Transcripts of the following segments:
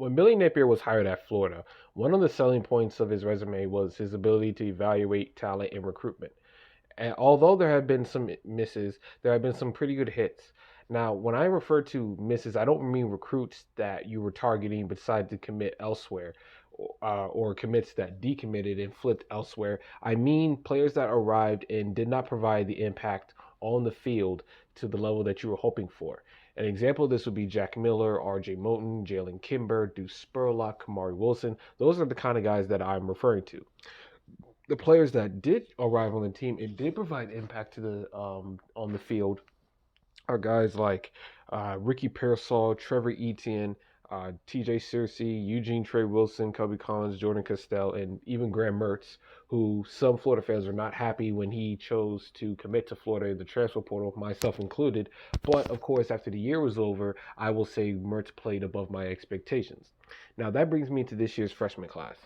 when Billy Napier was hired at Florida, one of the selling points of his resume was his ability to evaluate talent in recruitment. And although there have been some misses, there have been some pretty good hits. Now, when I refer to misses, I don't mean recruits that you were targeting but decided to commit elsewhere, or commits that decommitted and flipped elsewhere. I mean players that arrived and did not provide the impact on the field to the level that you were hoping for. An example of this would be Jack Miller, R.J. Moulton, Jalen Kimber, Deuce Spurlock, Kamari Wilson. Those are the kind of guys that I'm referring to. The players that did arrive on the team and did provide impact to the on the field are guys like Ricky Pearsall, Trevor Etienne, T.J. Searcy, Eugene Trey Wilson, Kobe Collins, Jordan Castell, and even Graham Mertz, who some Florida fans are not happy when he chose to commit to Florida in the transfer portal, myself included. But of course, after the year was over, I will say Mertz played above my expectations. Now that brings me to this year's freshman class.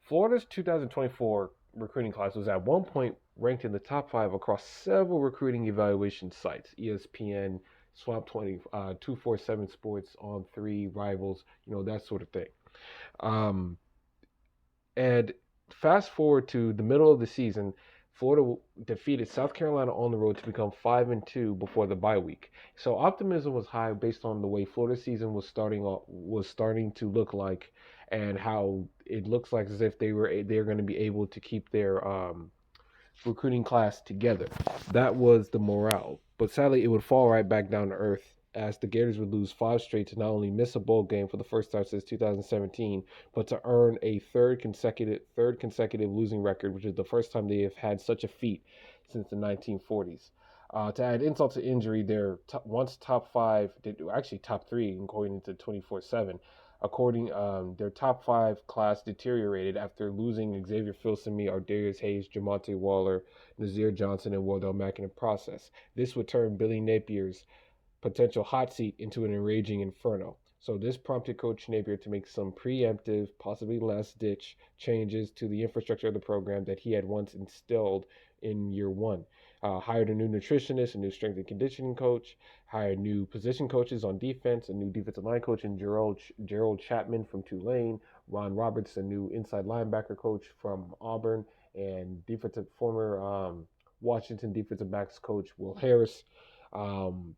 Florida's 2024 recruiting class was at one point ranked in the top five across several recruiting evaluation sites: ESPN, Swamp 20, 247 Sports, On Three, Rivals, that sort of thing. Um, and fast forward to the middle of the season, Florida defeated South Carolina on the road to become 5-2 before the bye week. So optimism was high based on the way Florida's season was starting to look like, and how it looks like as if they're going to be able to keep their recruiting class together. That was the morale. But sadly, it would fall right back down to earth as the Gators would lose five straight to not only miss a bowl game for the first time since 2017, but to earn a third consecutive losing record, which is the first time they have had such a feat since the 1940s. To add insult to injury, their once top five, actually top three, going into 24/7. According, their top five class deteriorated after losing Xavier Filsaime, Ardarius Hayes, Jamonte Waller, Nazir Johnson, and Wardell Mack in the process. This would turn Billy Napier's potential hot seat into an enraging inferno. So this prompted Coach Napier to make some preemptive, possibly last-ditch changes to the infrastructure of the program that he had once instilled in year one. Hired a new nutritionist, a new strength and conditioning coach, hired new position coaches on defense, a new defensive line coach in Gerald Chapman from Tulane, Ron Roberts, a new inside linebacker coach from Auburn, and former Washington defensive backs coach Will Harris. Um,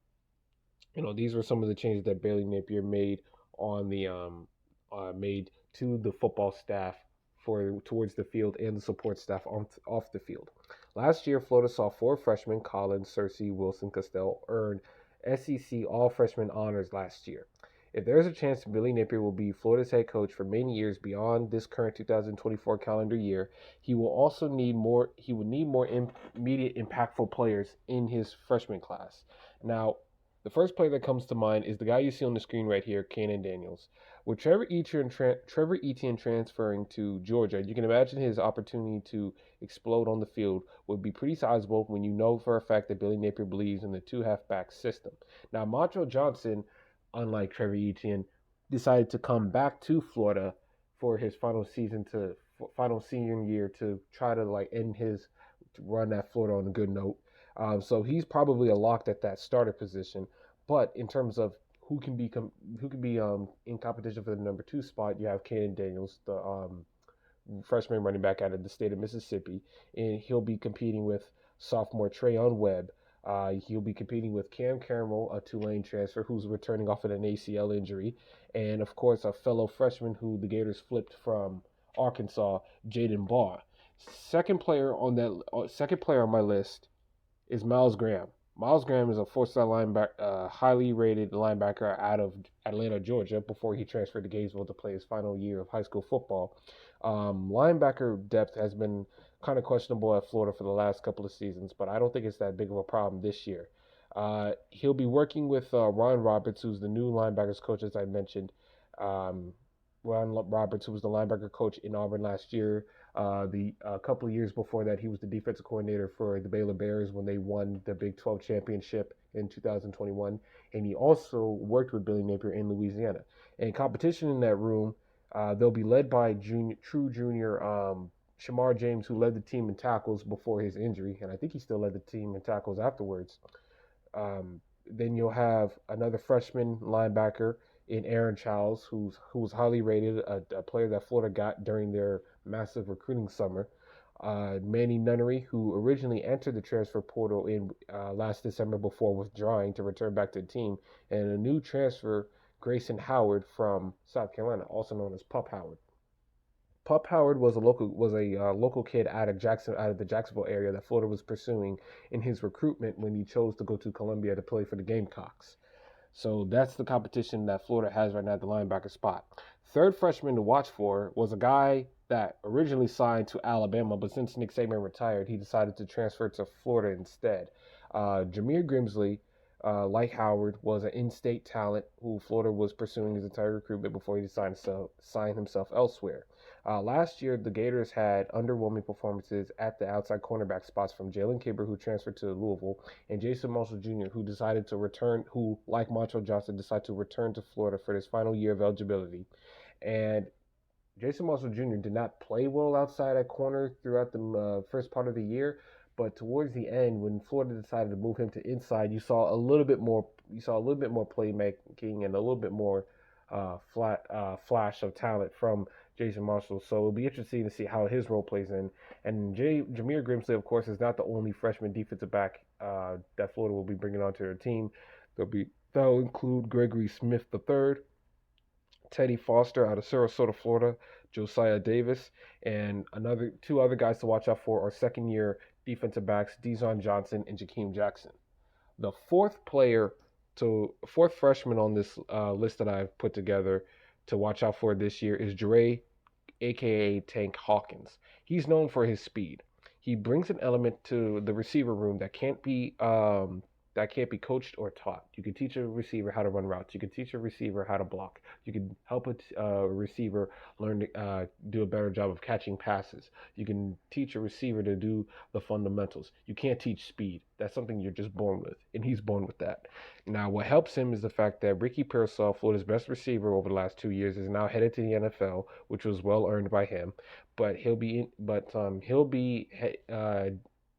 these were some of the changes that Bailey Napier made on the made to the football staff for towards the field and the support staff off the field. Last year, Florida saw four freshmen, Collins, Searcy, Wilson, Castell, earn SEC All Freshman honors last year. If there is a chance Billy Napier will be Florida's head coach for many years beyond this current 2024 calendar year, he will also need more. He would need more immediate, impactful players in his freshman class. Now, the first player that comes to mind is the guy you see on the screen right here, Kanan Daniels. With Trevor Etienne transferring to Georgia, you can imagine his opportunity to explode on the field would be pretty sizable when you know for a fact that Billy Napier believes in the two halfback system. Now, Montrell Johnson, unlike Trevor Etienne, decided to come back to Florida for his final senior year to try to end his run at Florida on a good note. So he's probably a lock at that starter position. But in terms of who can be in competition for the number two spot, you have Kanan Daniels, the freshman running back out of the state of Mississippi, and he'll be competing with sophomore Trayon Webb. He'll be competing with Cam Carroll, a Tulane transfer who's returning off of an ACL injury, and of course a fellow freshman who the Gators flipped from Arkansas, Jaden Barr. Second player on my list is Miles Graham. Miles Graham is a four-star linebacker, highly rated linebacker out of Atlanta, Georgia, before he transferred to Gainesville to play his final year of high school football. Linebacker depth has been kind of questionable at Florida for the last couple of seasons, but I don't think it's that big of a problem this year. He'll be working with Ron Roberts, who's the new linebackers coach, as I mentioned. Um, Ron Roberts, who was the linebacker coach in Auburn last year. The couple of years before that, he was the defensive coordinator for the Baylor Bears when they won the Big 12 championship in 2021. And he also worked with Billy Napier in Louisiana. And competition in that room, they'll be led by true junior Shamar James, who led the team in tackles before his injury. And I think he still led the team in tackles afterwards. Then you'll have another freshman linebacker in Aaron Childs, who was highly rated, a player that Florida got during their massive recruiting summer. Manny Nunnery, who originally entered the transfer portal in last December before withdrawing to return back to the team, and a new transfer, Grayson Howard from South Carolina, also known as Pup Howard. Pup Howard was a local kid out of the Jacksonville area that Florida was pursuing in his recruitment when he chose to go to Columbia to play for the Gamecocks. So that's the competition that Florida has right now at the linebacker spot. Third freshman to watch for was a guy that originally signed to Alabama, but since Nick Saban retired, he decided to transfer to Florida instead. Jameer Grimsley, like Howard, was an in-state talent who Florida was pursuing his entire recruitment before he decided to sign himself elsewhere. Last year, the Gators had underwhelming performances at the outside cornerback spots from Jalen Kibber, who transferred to Louisville, and Jason Marshall Jr., who, like Montrell Johnson, decided to return to Florida for his final year of eligibility. And Jason Marshall Jr. did not play well outside at corner throughout the first part of the year, but towards the end, when Florida decided to move him to inside, you saw a little bit more. You saw a little bit more playmaking and a little bit more flash of talent from Jason Marshall. So it'll be interesting to see how his role plays in. And Jameer Grimsley, of course, is not the only freshman defensive back that Florida will be bringing onto their team. That'll include Gregory Smith III, Teddy Foster out of Sarasota, Florida, Josiah Davis, and two other guys to watch out for are second-year defensive backs Dizon Johnson and Jakeem Jackson. The fourth freshman on this list that I've put together to watch out for this year is Jure, aka Tank Hawkins. He's known for his speed. He brings an element to the receiver room that can't be coached or taught. You can teach a receiver how to run routes. You can teach a receiver how to block. You can help a receiver learn to do a better job of catching passes. You can teach a receiver to do the fundamentals. You can't teach speed. That's something you're just born with, and he's born with that. Now, what helps him is the fact that Ricky Pearsall, Florida's best receiver over the last 2 years, is now headed to the NFL, which was well earned by him. But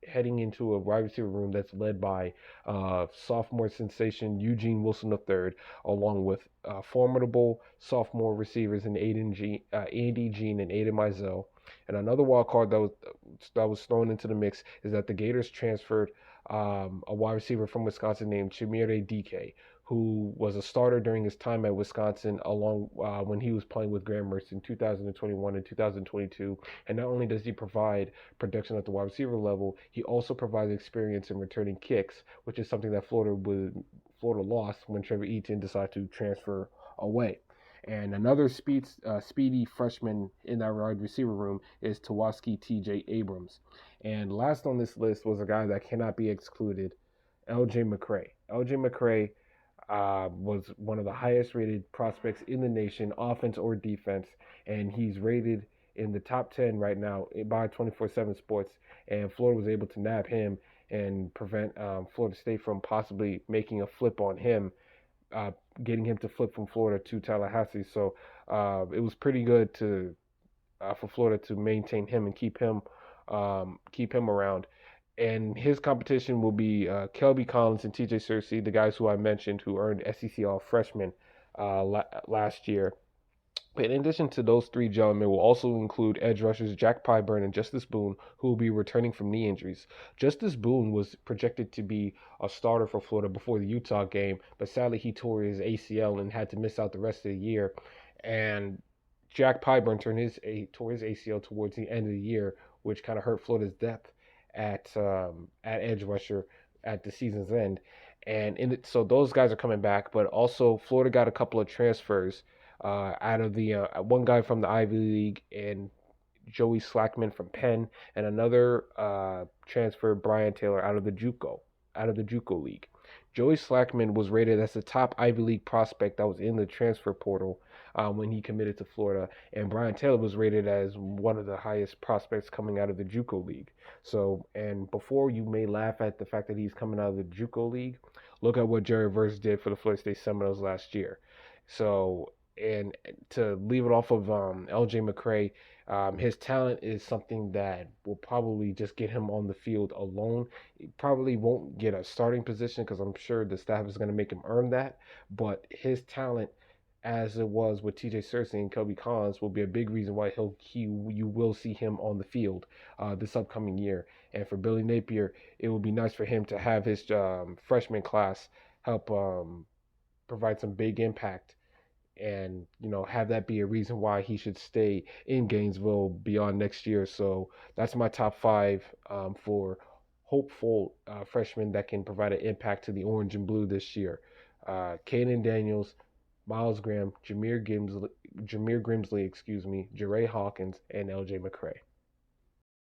heading into a wide receiver room that's led by sophomore sensation Eugene Wilson III, along with formidable sophomore receivers in Andy Jean and Aiden Mizell. And another wild card that was thrown into the mix is that the Gators transferred a wide receiver from Wisconsin named Chimere DK, who was a starter during his time at Wisconsin, along when he was playing with Graham Mertz in 2021 and 2022. And not only does he provide production at the wide receiver level, he also provides experience in returning kicks, which is something that Florida lost when Trevor Etienne decided to transfer away. And another speedy freshman in that wide receiver room is Tawaski T.J. Abrams. And last on this list was a guy that cannot be excluded, L.J. McCray. L.J. McCray was one of the highest rated prospects in the nation, offense or defense, and he's rated in the top 10 right now by 24/7 Sports, and Florida was able to nab him and prevent Florida State from possibly making a flip on him, getting him to flip from Florida to Tallahassee. So it was pretty good for Florida to maintain him and keep him around. And his competition will be Kelby Collins and TJ Searcy, the guys who I mentioned who earned SEC All Freshman last year. But in addition to those three gentlemen, will also include edge rushers Jack Pyburn and Justice Boone, who will be returning from knee injuries. Justice Boone was projected to be a starter for Florida before the Utah game, but sadly he tore his ACL and had to miss out the rest of the year. And Jack Pyburn tore his ACL towards the end of the year, which kind of hurt Florida's depth at edge rusher at the season's end. So those guys are coming back, but also Florida got a couple of transfers out of the one guy from the Ivy League and Joey Slackman from Penn, and another transfer, Brian Taylor, out of the JUCO League. Joey Slackman was rated as the top Ivy League prospect that was in the transfer portal when he committed to Florida, and Brian Taylor was rated as one of the highest prospects coming out of the JUCO League. So, and before you may laugh at the fact that he's coming out of the JUCO League, look at what Jerry Verse did for the Florida State Seminoles last year. So, and to leave it off of LJ McCray, his talent is something that will probably just get him on the field alone. He probably won't get a starting position because I'm sure the staff is going to make him earn that. But his talent as it was with TJ Cersei and Kobe Collins, will be a big reason why you will see him on the field this upcoming year. And for Billy Napier, it would be nice for him to have his freshman class help provide some big impact, and have that be a reason why he should stay in Gainesville beyond next year. So that's my top five for hopeful freshmen that can provide an impact to the orange and blue this year. Caden Daniels, Miles Graham, Jameer Grimsley, Jeray Hawkins, and LJ McCray.